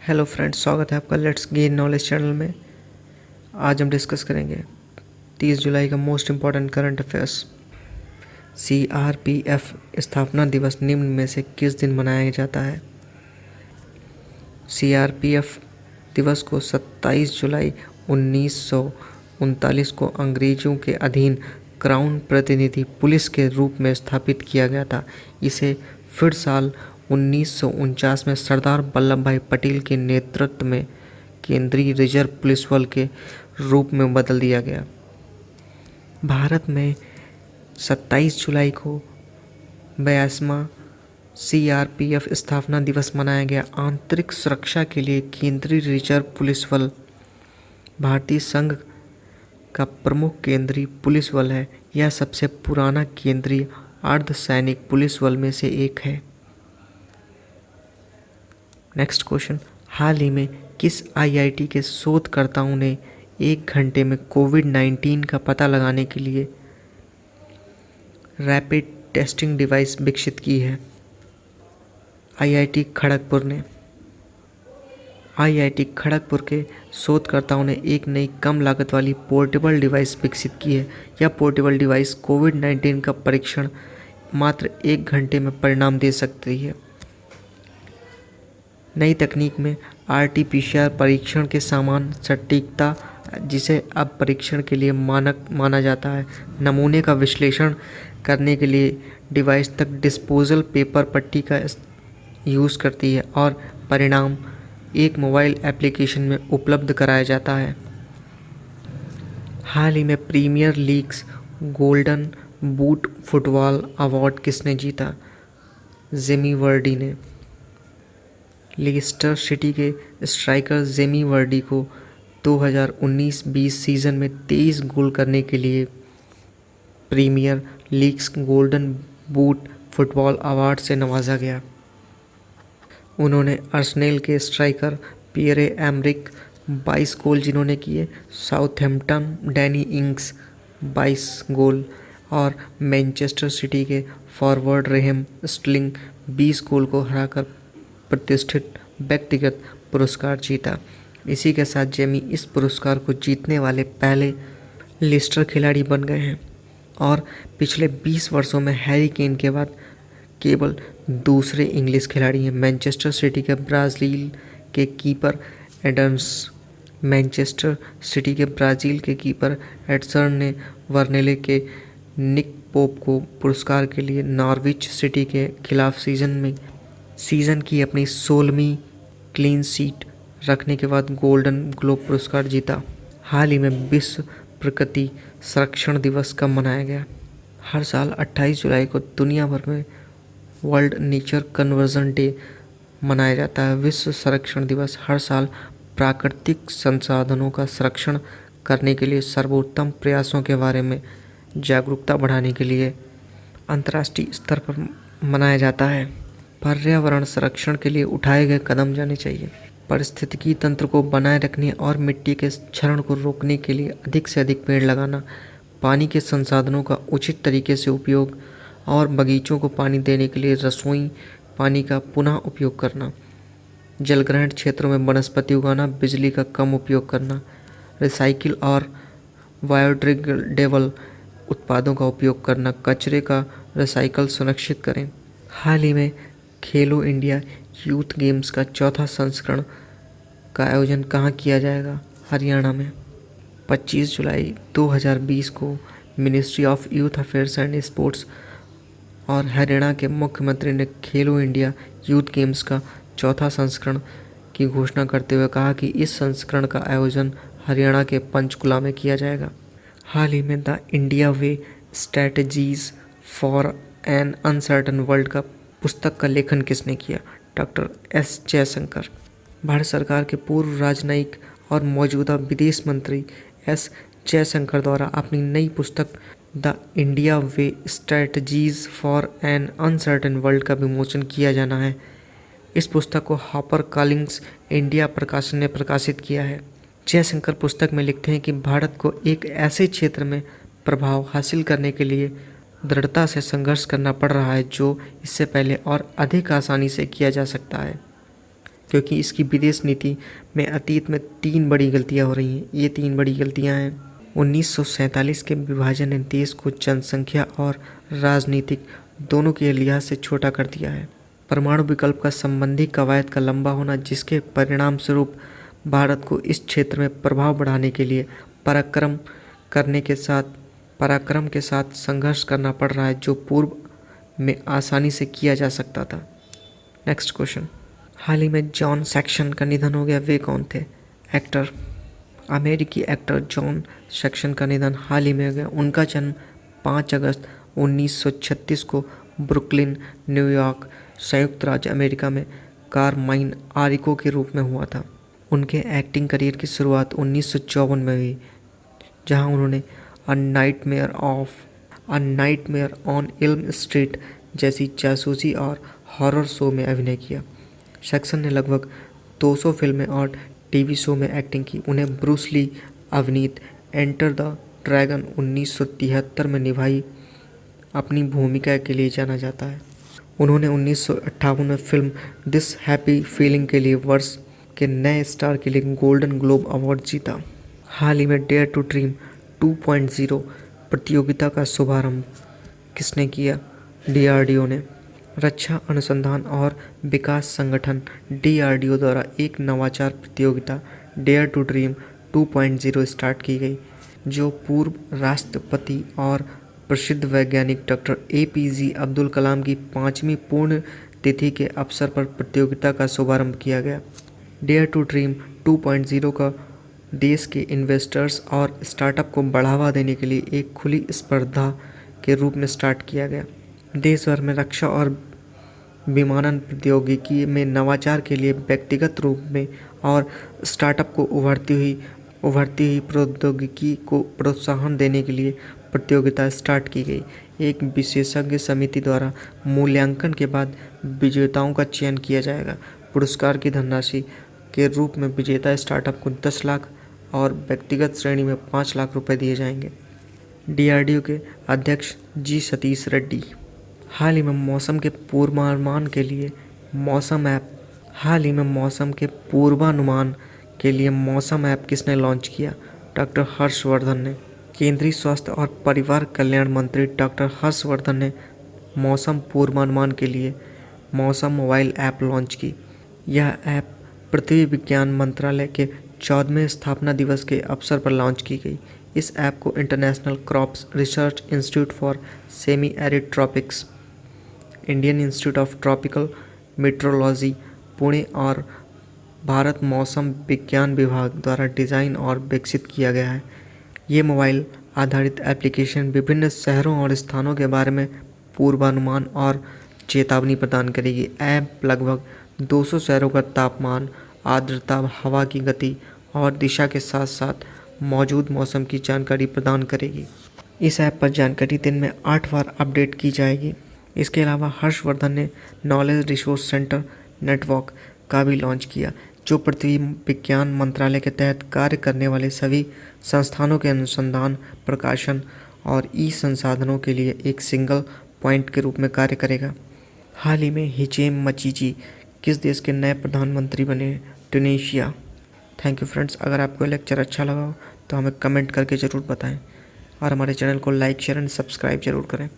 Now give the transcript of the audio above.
Hello friends, स्वागत है आपका लेट्स गेन नॉलेज चैनल में। आज हम डिस्कस करेंगे 30 जुलाई का most important current affairs. CRPF स्थापना दिवस निम्न में से किस दिन मनाया जाता है? सीआरपीएफ दिवस को 27 जुलाई 1939 को अंग्रेजों के अधीन क्राउन प्रतिनिधि पुलिस के रूप में स्थापित किया गया था। इसे फिर साल 1949 में सरदार वल्लभ भाई पटेल के नेतृत्व में केंद्रीय रिजर्व पुलिस बल के रूप में बदल दिया गया। भारत में 27 जुलाई को 82वां सीआरपीएफ स्थापना दिवस मनाया गया। आंतरिक सुरक्षा के लिए केंद्रीय रिजर्व पुलिस बल भारतीय संघ का प्रमुख केंद्रीय पुलिस बल है। यह सबसे पुराना केंद्रीय अर्धसैनिक पुलिस बल में से एक है। नेक्स्ट क्वेश्चन, हाल ही में किस आईआईटी के शोधकर्ताओं ने 1 घंटे में कोविड-19 का पता लगाने के लिए रैपिड टेस्टिंग डिवाइस विकसित की है? आईआईटी खड़गपुर ने। आईआईटी खड़गपुर के शोधकर्ताओं ने एक नई कम लागत वाली पोर्टेबल डिवाइस विकसित की है। यह पोर्टेबल डिवाइस कोविड-19 का परीक्षण मात्र 1 घंटे में परिणाम दे सकती है। नई तकनीक में आरटी-पीसीआर परीक्षण के समान सटीकता, जिसे अब परीक्षण के लिए मानक माना जाता है, नमूने का विश्लेषण करने के लिए डिवाइस तक डिस्पोजल पेपर पट्टी का यूज़ करती है और परिणाम एक मोबाइल एप्लीकेशन में उपलब्ध कराया जाता है। हाल ही में premier leagues golden boot football award किसने जीता? जेमी वर्डी ने। लेस्टर सिटी के स्ट्राइकर जेमी वर्डी को 2019-20 सीज़न में 23 गोल करने के लिए premier leagues golden boot football award से नवाजा गया। उन्होंने आर्सेनल के स्ट्राइकर पियरे एमरिक 22 गोल जिन्होंने किए, साउथहैम्पटन डैनी इंग्स 22 गोल और मैनचेस्टर सिटी के फॉरवर्ड रेहम स्टर्लिंग 20 गोल को हराकर प्रतिष्ठित व्यक्तिगत पुरस्कार जीता। इसी के साथ जेमी इस पुरस्कार को जीतने वाले पहले लेस्टर खिलाड़ी बन गए हैं और पिछले 20 वर्षों में हैरी केन के बाद केवल दूसरे इंग्लिश खिलाड़ी हैं। मैनचेस्टर सिटी के ब्राज़ील के कीपर एडरसन ने वर्नेले के निक पोप को पुरस्कार के लिए नॉर्विच सिटी के खिलाफ सीज़न की अपनी 16वीं क्लीन शीट रखने के बाद गोल्डन ग्लोब पुरस्कार जीता। हाल ही में विश्व प्रकृति संरक्षण दिवस कब मनाया गया? हर साल 28 जुलाई को दुनिया भर में वर्ल्ड नेचर कन्वर्जन डे मनाया जाता है। विश्व संरक्षण दिवस हर साल प्राकृतिक संसाधनों का संरक्षण करने के लिए सर्वोत्तम प्रयासों के बारे में जागरूकता बढ़ाने के लिए अंतर्राष्ट्रीय स्तर पर मनाया जाता है। पर्यावरण संरक्षण के लिए उठाए गए कदम जाने चाहिए। पारिस्थितिकी तंत्र को बनाए रखने और मिट्टी के क्षरण को रोकने के लिए अधिक से अधिक पेड़ लगाना, पानी के संसाधनों का उचित तरीके से उपयोग और बगीचों को पानी देने के लिए रसोई पानी का पुनः उपयोग करना, जलग्रहण क्षेत्रों में वनस्पति उगाना, बिजली का कम उपयोग करना, रिसाइकिल और बायोडिग्रेडेबल उत्पादों का उपयोग करना, कचरे का रिसाइकल सुनिश्चित करें। हाल ही में खेलो इंडिया यूथ गेम्स का 4था संस्करण का आयोजन कहाँ किया जाएगा? हरियाणा में। 25 जुलाई 2020 को ministry of youth affairs and sports और हरियाणा के मुख्यमंत्री ने खेलो इंडिया यूथ गेम्स का 4था संस्करण की घोषणा करते हुए कहा कि इस संस्करण का आयोजन हरियाणा के पंचकुला में किया जाएगा। हाल ही में the India way strategies for an uncertain world का पुस्तक का लेखन किसने किया? Doctor S Jaishankar. भारत सरकार के पूर्व राजनयिक और मौजूदा विदेश मंत्री एस जयशंकर द्वारा अपनी नई पुस्तक the India way strategies for an uncertain world का विमोचन किया जाना है। इस पुस्तक को हापर कॉलिंग्स इंडिया प्रकाशन ने प्रकाशित किया है। जयशंकर पुस्तक में लिखते हैं कि भारत को एक ऐसे क्षेत्र में प्रभाव हासिल करने के लिए दृढ़ता से संघर्ष करना पड़ रहा है जो इससे पहले और अधिक आसानी से किया जा सकता है। क्योंकि इसकी विदेश नीति में अतीत में 3 बड़ी गलतियां हो रही हैं। ये 3 बड़ी गलतियां हैं 1947 के विभाजन ने देश को जनसंख्या और राजनीतिक दोनों के लिहाज से छोटा कर दिया है। परमाणु विकल्प का संबंधी कवायद का लंबा होना, जिसके परिणाम स्वरूप भारत को इस क्षेत्र में प्रभाव बढ़ाने के लिए पराक्रम के साथ संघर्ष करना पड़ रहा है, जो पूर्व में आसानी से किया जा सकता था। Next question. हाल ही में जॉन सैक्सन का निधन हो गया। वे कौन थे? एक्टर। अमेरिकी एक्टर जॉन सैक्सन का निधन हाल ही में हो गया। उनका जन्म 5 अगस्त 1936 को ब्रुकलिन, न्यूयॉर्क, संयुक्त राज्य अमेरिका में कारमाइन आरिको के रूप में हुआ था। उनके एक्टिंग करियर की शुरुआत 1954 में हुई, जहां उन्होंने a nightmare on Elm street जैसी जासूसी और हॉरर शो में अभिनय किया। सैक्सन ने लगभग 200 फिल्में और टीवी शो में एक्टिंग की। उन्हें ब्रूस ली अभिनीत एंटर द ड्रैगन 1973 में निभाई अपनी भूमिका के लिए जाना जाता है। उन्होंने 1958 में फिल्म दिस हैप्पी फीलिंग के लिए वर्ष के नए स्टार के लिए गोल्डन ग्लोब अवार्ड जीता। हाल ही में डेयर टू ड्रीम 2.0 प्रतियोगिता का शुभारंभ किसने किया? DRDO ने। रक्षा अनुसंधान और विकास संगठन DRDO द्वारा एक नवाचार प्रतियोगिता डेयर टू ड्रीम 2.0 स्टार्ट की गई, जो पूर्व राष्ट्रपति और प्रसिद्ध वैज्ञानिक डॉक्टर APJ अब्दुल कलाम की 5वीं पूर्ण तिथि के अवसर पर प्रतियोगिता का शुभारंभ किया गया। डेयर टू ड्रीम 2.0 का देश के इन्वेस्टर्स और स्टार्टअप को बढ़ावा देने के लिए एक खुली स्पर्धा के रूप में स्टार्ट किया गया। देश भर में रक्षा और विमानन प्रौद्योगिकी में नवाचार के लिए व्यक्तिगत रूप में और स्टार्टअप को उभरती हुई प्रौद्योगिकी को प्रोत्साहन देने के लिए प्रतियोगिता स्टार्ट की गई। एक विशेषज्ञ समिति द्वारा मूल्यांकन के बाद विजेताओं का चयन किया जाएगा। पुरस्कार की धनराशि के रूप में विजेता स्टार्टअप को 10 लाख और व्यक्तिगत श्रेणी में 5 लाख रुपए दिए जाएंगे। DRDO के अध्यक्ष G सतीश रेड्डी। हाल ही में मौसम के पूर्वानुमान के लिए मौसम ऐप किसने लॉन्च किया? डॉक्टर हर्षवर्धन ने। केंद्रीय स्वास्थ्य और परिवार कल्याण मंत्री डॉक्टर हर्षवर्धन ने मौसम पूर्वानुमान के लिए मौसम मोबाइल ऐप लॉन्च की। यह ऐप पृथ्वी विज्ञान मंत्रालय के 14वें स्थापना दिवस के अवसर पर लॉन्च की गई। इस ऐप को international crops research institute for semi arid tropics, Indian institute of tropical metrology Pune और भारत मौसम विज्ञान विभाग द्वारा डिज़ाइन और विकसित किया गया है। ये मोबाइल आधारित एप्लीकेशन विभिन्न शहरों और स्थानों के बारे में पूर्वानुमान और चेतावनी प्रदान करेगी। ऐप लगभग 200 शहरों का तापमान, आर्द्रता, हवा की गति और दिशा के साथ साथ मौजूद मौसम की जानकारी प्रदान करेगी। इस ऐप पर जानकारी दिन में 8 बार अपडेट की जाएगी। इसके अलावा हर्षवर्धन ने नॉलेज रिसोर्स सेंटर नेटवर्क का भी लॉन्च किया, जो पृथ्वी विज्ञान मंत्रालय के तहत कार्य करने वाले सभी संस्थानों के अनुसंधान, प्रकाशन और संसाधनों के लिए एक सिंगल पॉइंट के रूप में कार्य करेगा। हाल ही में हिचेम मचीची किस देश के नए प्रधानमंत्री बने? ट्यूनीशिया। Thank you friends. अगर आपको लेक्चर अच्छा लगा हो तो हमें कमेंट करके ज़रूर बताएं और हमारे चैनल को लाइक, शेयर एंड सब्सक्राइब जरूर करें।